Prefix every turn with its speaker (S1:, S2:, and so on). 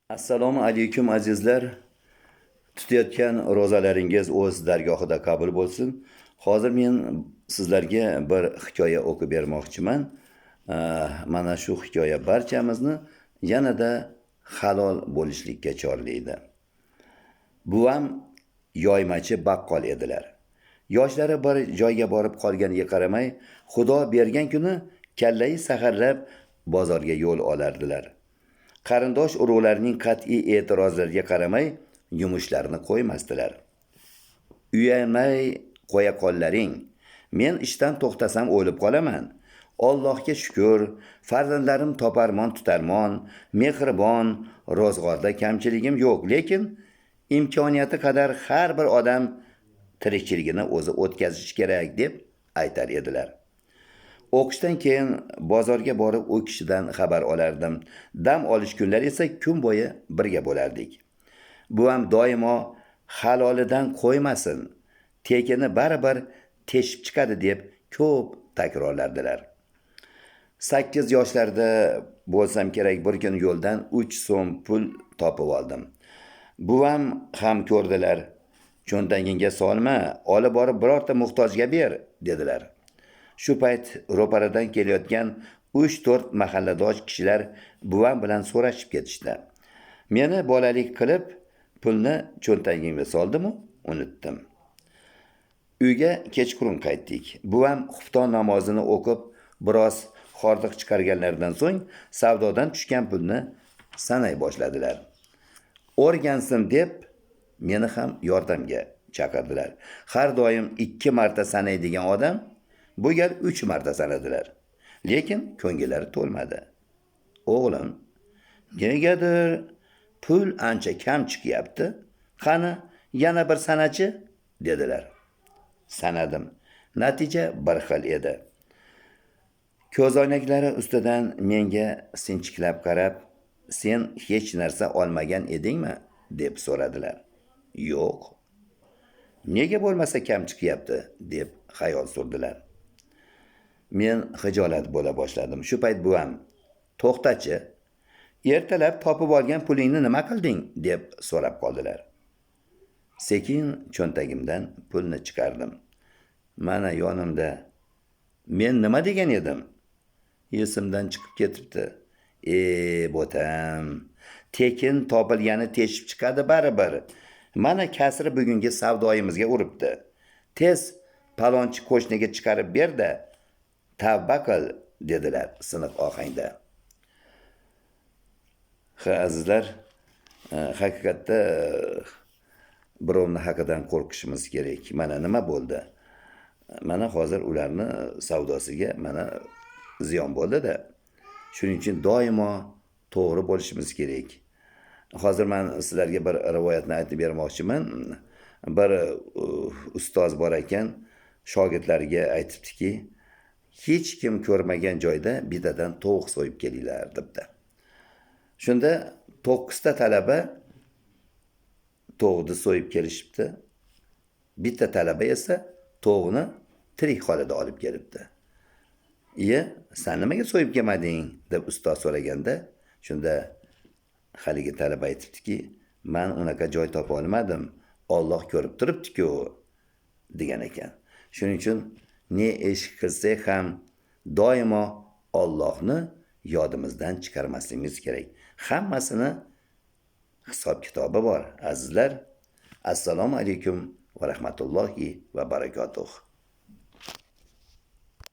S1: Assalomu alaykum azizlar. Tutayotgan rozalaringiz o'z dargohida qabul bo'lsin. Hozir men sizlarga bir hikoya o'qib bermoqchiman. Mana shu hikoya barchamizni yanada halol bo'lishlikka chorlaydi. Buvam yoymachi baqqol edilar. Yoshlari bir joyga borib qolganiga qaramay, Xudo bergan kuni kallai saharlab bozorga yo'l olardilar. Qarindosh urug'larning qat'iy e'tirozlariga qaramay, yumushlarini qo'ymasdilar. Uyamay qo'ya qollaring. Men ishdan to'xtasam o'lib qolaman. Allohga shukr, farzandlarim toparmon tutarmon, mehribon, ro'zg'orda kamchiligim yo'q, lekin imkoniyati qadar har bir odam tirikchiligini o'zi o'tkazishi kerak deb aytar edilar. O'qishdan keyin bozorga borib u kishidan xabar olardim. Dam olish kunlari esa kun bo'yi birga bo'lardik. Buvam doimo halolidan qo'ymasin, tekini baribir teshib chiqadi deb ko'p takrorlardilar. 8 yoshlarda bo'lsam kerak bir kun yo'ldan 3 so'm pul topib oldim. Buvam ham ko'rdilar. Cho'ntagingga solma, olib borib birorta muhtojga ber, dedilar. Shu payt ro'paradan kelayotgan 3-4 mahalladosh kishilar buvam bilan so'rashib ketishdi. Meni bolalik qilib pulni cho'ntagimga soldim-u, unutdim. Uyga kechqurun qaytdik. Buvam xufton namozini o'qib, biroz hordiq chiqarganlaridan so'ng savdodan tushgan pulni sanay boshladilar. O'rgansin deb meni ham yordamga chaqirdilar. Har doim 2 marta sanaydigan odam bu gal 3 marta sanadilar. Lekin ko'ngillari to'lmadi. O'g'lim, negadir pul ancha kam chiqyapti. Qani, yana bir sanachi, dedilar. Sanadim. Natija bir xil edi. Ko'zoynaklari ustidan menga sinchiklab qarab, "Sen hech narsa olmagan edingmi?" deb so'radilar. "Yo'q." "Nega bo'lmasa kam chiqyapti?" deb xayol surdilar. Men xijolat bo'la boshladim. Shu payt buvam, "To'xtachi, ertalab topib olgan pulingni nima qilding?" deb so'rab qoldilar. Sekin cho'ntagimdan pulni chiqardim. Mana yonimda. Men nima degan edim? Esimdan chiqib ketibdi. Bo'tam. Tekin topilgani teshib chiqadi baribir. Mana kasri bugungi savdoyimizga uribdi. Tez palonchi qo'shniga chiqarib ber-da, tavba qil, dedilar siniq ohangda. Azizlar, haqiqatda birovni haqidan qo'rqishimiz kerak. Mana nima bo'ldi? Mana hozir ularni savdosiga mana ziyon bo'ldi-da. Shuning uchun doimo to'g'ri bo'lishimiz kerak. Hozir men sizlarga bir rivoyatni aytib bermoqchiman. Bir ustoz bor ekan, shogirdlariga aytibdiki, hech kim ko'rmagan joyda bittadan tovuq so'yib kelinglar debdi. Shunda 9 ta talaba tovuqni so'yib kelishibdi. Bitta talaba esa tovuqni tirik holida olib kelibdi. "Sen nimaga so'yib kelmading?" deb ustoz so'raganda, shunda haligi talaba aytibdiki, "Men unaqa joy topa olmadim. Alloh ko'rib turibdi-ku", degan ekan. Shuning uchun ne ish qilsak ham doimo Allohni yodimizdan chiqarmasligimiz kerak. Hammasini hisob kitobi bor, azizlar. Assalomu alaykum va rahmatullohi va barakotuh.